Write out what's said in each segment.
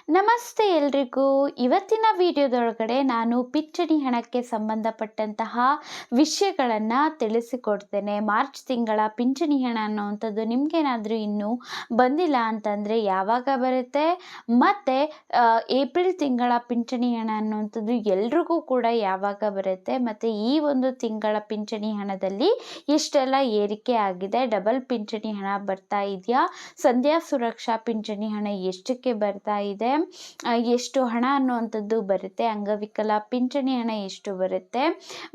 ನಮಸ್ತೆ ಎಲ್ರಿಗೂ. ಇವತ್ತಿನ ವಿಡಿಯೋದೊಳಗಡೆ ನಾನು ಪಿಂಚಣಿ ಹಣಕ್ಕೆ ಸಂಬಂಧಪಟ್ಟಂತಹ ವಿಷಯಗಳನ್ನು ತಿಳಿಸಿಕೊಡ್ತೇನೆ. ಮಾರ್ಚ್ ತಿಂಗಳ ಪಿಂಚಣಿ ಹಣ ಅನ್ನೋವಂಥದ್ದು ನಿಮಗೇನಾದರೂ ಇನ್ನೂ ಬಂದಿಲ್ಲ ಅಂತಂದರೆ ಯಾವಾಗ ಬರುತ್ತೆ, ಮತ್ತು ಏಪ್ರಿಲ್ ತಿಂಗಳ ಪಿಂಚಣಿ ಹಣ ಅನ್ನುವಂಥದ್ದು ಎಲ್ರಿಗೂ ಕೂಡ ಯಾವಾಗ ಬರುತ್ತೆ, ಮತ್ತು ಈ ಒಂದು ತಿಂಗಳ ಪಿಂಚಣಿ ಹಣದಲ್ಲಿ ಎಷ್ಟೆಲ್ಲ ಏರಿಕೆ ಆಗಿದೆ, ಡಬಲ್ ಪಿಂಚಣಿ ಹಣ ಬರ್ತಾ ಇದೆಯಾ, ಸಂಧ್ಯಾ ಸುರಕ್ಷಾ ಪಿಂಚಣಿ ಹಣ ಎಷ್ಟಕ್ಕೆ ಬರ್ತಾ ಇದೆ, ಎಷ್ಟು ಹಣ ಅನ್ನುವಂಥದ್ದು ಬರುತ್ತೆ, ಅಂಗವಿಕಲ ಪಿಂಚಣಿ ಹಣ ಎಷ್ಟು ಬರುತ್ತೆ,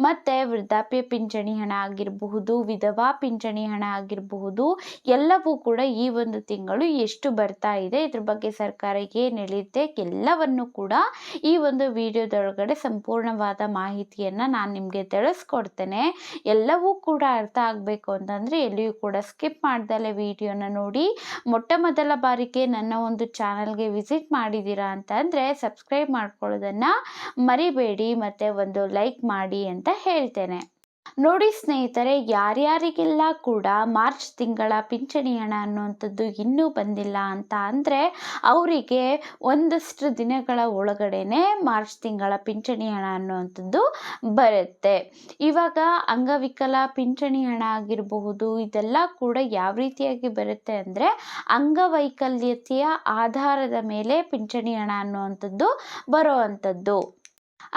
ಮತ್ತು ವೃದ್ಧಾಪ್ಯ ಪಿಂಚಣಿ ಹಣ ಆಗಿರಬಹುದು, ವಿಧವಾ ಪಿಂಚಣಿ ಹಣ ಆಗಿರಬಹುದು, ಎಲ್ಲವೂ ಕೂಡ ಈ ಒಂದು ತಿಂಗಳು ಎಷ್ಟು ಬರ್ತಾ ಇದೆ, ಇದ್ರ ಬಗ್ಗೆ ಸರ್ಕಾರ ಏನು ಹೇಳಿದೆ, ಎಲ್ಲವನ್ನು ಕೂಡ ಈ ಒಂದು ವಿಡಿಯೋದೊಳಗಡೆ ಸಂಪೂರ್ಣವಾದ ಮಾಹಿತಿಯನ್ನು ನಾನು ನಿಮಗೆ ತಿಳಿಸ್ಕೊಡ್ತೇನೆ. ಎಲ್ಲವೂ ಕೂಡ ಅರ್ಥ ಆಗಬೇಕು ಅಂತಂದರೆ ಎಲ್ಲಿಯೂ ಕೂಡ ಸ್ಕಿಪ್ ಮಾಡ್ದಲೇ ವಿಡಿಯೋನ ನೋಡಿ. ಮೊಟ್ಟ ಮೊದಲ ಬಾರಿಗೆ ನನ್ನ ಒಂದು ಚಾನಲ್ಗೆ ವಿಸಿಟ್ ಮಾಡಿದ್ದೀರಾ ಅಂತ ಅಂದರೆ ಸಬ್ಸ್ಕ್ರೈಬ್ ಮಾಡ್ಕೊಳ್ಳೋದನ್ನು ಮರಿಬೇಡಿ, ಮತ್ತು ಒಂದು ಲೈಕ್ ಮಾಡಿ ಅಂತ ಹೇಳ್ತೇನೆ. ನೋಡಿ ಸ್ನೇಹಿತರೆ, ಯಾರ್ಯಾರಿಗೆಲ್ಲ ಕೂಡ ಮಾರ್ಚ್ ತಿಂಗಳ ಪಿಂಚಣಿ ಹಣ ಅನ್ನುವಂಥದ್ದು ಇನ್ನೂ ಬಂದಿಲ್ಲ ಅಂತ ಅಂದರೆ ಅವರಿಗೆ ಒಂದಷ್ಟು ದಿನಗಳ ಒಳಗಡೆನೆ ಮಾರ್ಚ್ ತಿಂಗಳ ಪಿಂಚಣಿ ಹಣ ಅನ್ನುವಂಥದ್ದು ಬರುತ್ತೆ. ಇವಾಗ ಅಂಗವಿಕಲ ಪಿಂಚಣಿ ಹಣ ಆಗಿರಬಹುದು, ಇದೆಲ್ಲ ಕೂಡ ಯಾವ ರೀತಿಯಾಗಿ ಬರುತ್ತೆ ಅಂದರೆ ಅಂಗವೈಕಲ್ಯತೆಯ ಆಧಾರದ ಮೇಲೆ ಪಿಂಚಣಿ ಹಣ ಅನ್ನುವಂಥದ್ದು ಬರೋ ಅಂಥದ್ದು.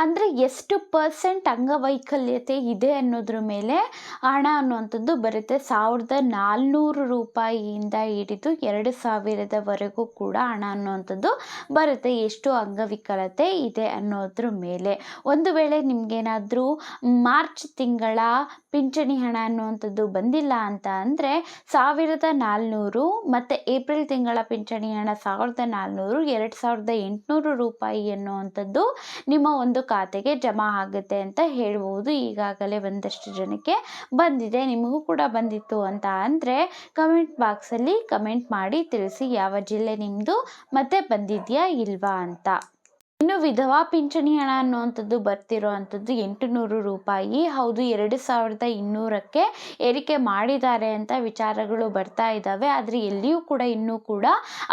ಅಂದರೆ ಎಷ್ಟು ಪರ್ಸೆಂಟ್ ಅಂಗವೈಕಲ್ಯತೆ ಇದೆ ಅನ್ನೋದ್ರ ಮೇಲೆ ಹಣ ಅನ್ನುವಂಥದ್ದು ಬರುತ್ತೆ. 1400 ರೂಪಾಯಿಯಿಂದ ಹಿಡಿದು 2000ವರೆಗೂ ಕೂಡ ಹಣ ಅನ್ನುವಂಥದ್ದು ಬರುತ್ತೆ, ಎಷ್ಟು ಅಂಗವಿಕಲತೆ ಇದೆ ಅನ್ನೋದ್ರ ಮೇಲೆ. ಒಂದು ವೇಳೆ ನಿಮಗೇನಾದರೂ ಮಾರ್ಚ್ ತಿಂಗಳ ಪಿಂಚಣಿ ಹಣ ಅನ್ನುವಂಥದ್ದು ಬಂದಿಲ್ಲ ಅಂತ ಅಂದರೆ 1400, ಮತ್ತು ಏಪ್ರಿಲ್ ತಿಂಗಳ ಪಿಂಚಣಿ ಹಣ 1400, 2800 ರೂಪಾಯಿ ಅನ್ನುವಂಥದ್ದು ನಿಮ್ಮ ಒಂದು ಖಾತೆಗೆ ಜಮಾ ಆಗುತ್ತೆ ಅಂತ ಹೇಳ್ಬೋದು. ಈಗಾಗಲೇ ಒಂದಷ್ಟು ಜನಕ್ಕೆ ಬಂದಿದೆ. ನಿಮಗೂ ಕೂಡ ಬಂದಿತ್ತು ಅಂತ ಅಂದರೆ ಕಮೆಂಟ್ ಬಾಕ್ಸಲ್ಲಿ ಕಮೆಂಟ್ ಮಾಡಿ ತಿಳಿಸಿ ಯಾವ ಜಿಲ್ಲೆ ನಿಮ್ಮದು ಮತ್ತು ಬಂದಿದೆಯಾ ಇಲ್ವಾ ಅಂತ. ಇನ್ನು ವಿಧವಾ ಪಿಂಚಣಿ ಹಣ ಅನ್ನುವಂಥದ್ದು ಬರ್ತಿರೋ ಅಂಥದ್ದು 800 ರೂಪಾಯಿ. ಹೌದು, 2200ಕ್ಕೆ ಏರಿಕೆ ಮಾಡಿದ್ದಾರೆ ಅಂತ ವಿಚಾರಗಳು ಬರ್ತಾ ಇದ್ದಾವೆ. ಆದರೆ ಎಲ್ಲಿಯೂ ಕೂಡ ಇನ್ನೂ ಕೂಡ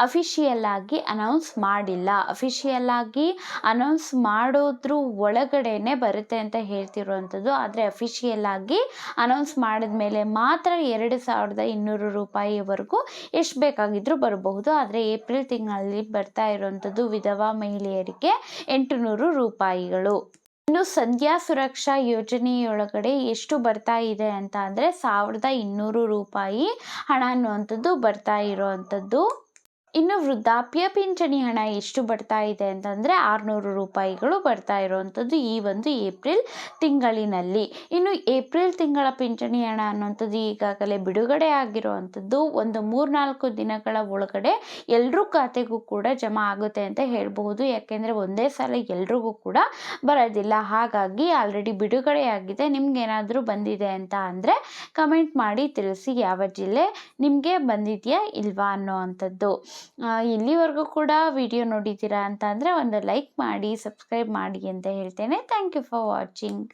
ಅಫಿಷಿಯಲ್ ಆಗಿ ಅನೌನ್ಸ್ ಮಾಡಿಲ್ಲ. ಅಫಿಷಿಯಲ್ ಆಗಿ ಅನೌನ್ಸ್ ಮಾಡೋದ್ರ ಒಳಗಡೆನೆ ಬರುತ್ತೆ ಅಂತ ಹೇಳ್ತಿರೋವಂಥದ್ದು. ಆದರೆ ಅಫಿಷಿಯಲ್ ಆಗಿ ಅನೌನ್ಸ್ ಮಾಡಿದ ಮೇಲೆ ಮಾತ್ರ 2200 ರೂಪಾಯಿವರೆಗೂ ಎಷ್ಟು ಬೇಕಾಗಿದ್ರೂ ಬರಬಹುದು. ಆದರೆ ಏಪ್ರಿಲ್ ತಿಂಗಳಲ್ಲಿ ಬರ್ತಾ ಇರುವಂಥದ್ದು ವಿಧವಾ ಮಹಿಳೆಯರಿಗೆ 800 ರೂಪಾಯಿಗಳು. ಇನ್ನು ಸಂಧ್ಯಾ ಸುರಕ್ಷಾ ಯೋಜನೆಯೊಳಗಡೆ ಎಷ್ಟು ಬರ್ತಾ ಇದೆ ಅಂತ ಅಂದರೆ 1200 ರೂಪಾಯಿ ಹಣ ಅನ್ನುವಂಥದ್ದು ಬರ್ತಾ ಇರೋವಂಥದ್ದು. ಇನ್ನು ವೃದ್ಧಾಪ್ಯ ಪಿಂಚಣಿ ಹಣ ಎಷ್ಟು ಬರ್ತಾ ಇದೆ ಅಂತಂದರೆ 600 ರೂಪಾಯಿಗಳು ಬರ್ತಾ ಇರುವಂಥದ್ದು ಈ ಒಂದು ಏಪ್ರಿಲ್ ತಿಂಗಳಿನಲ್ಲಿ. ಇನ್ನು ಏಪ್ರಿಲ್ ತಿಂಗಳ ಪಿಂಚಣಿ ಹಣ ಅನ್ನುವಂಥದ್ದು ಈಗಾಗಲೇ ಬಿಡುಗಡೆ ಆಗಿರುವಂಥದ್ದು ಒಂದು 3-4 ದಿನಗಳ ಒಳಗಡೆ ಎಲ್ಲರೂ ಖಾತೆಗೂ ಕೂಡ ಜಮಾ ಆಗುತ್ತೆ ಅಂತ ಹೇಳ್ಬಹುದು. ಯಾಕೆಂದರೆ ಒಂದೇ ಸಲ ಎಲ್ರಿಗೂ ಕೂಡ ಬರೋದಿಲ್ಲ. ಹಾಗಾಗಿ ಆಲ್ರೆಡಿ ಬಿಡುಗಡೆ ಆಗಿದೆ. ನಿಮ್ಗೇನಾದರೂ ಬಂದಿದೆ ಅಂತ ಅಂದರೆ ಕಮೆಂಟ್ ಮಾಡಿ ತಿಳಿಸಿ ಯಾವ ಜಿಲ್ಲೆ ನಿಮಗೆ ಬಂದಿದೆಯಾ ಇಲ್ವಾ ಅನ್ನೋ ಅಂಥದ್ದು. ಇಲ್ಲಿವರೆಗೂ ಕೂಡ ವಿಡಿಯೋ ನೋಡಿದ್ದೀರಾ ಅಂತ ಅಂದರೆ ಒಂದು ಲೈಕ್ ಮಾಡಿ, ಸಬ್ಸ್ಕ್ರೈಬ್ ಮಾಡಿ ಅಂತ ಹೇಳ್ತೇನೆ. Thank you for watching.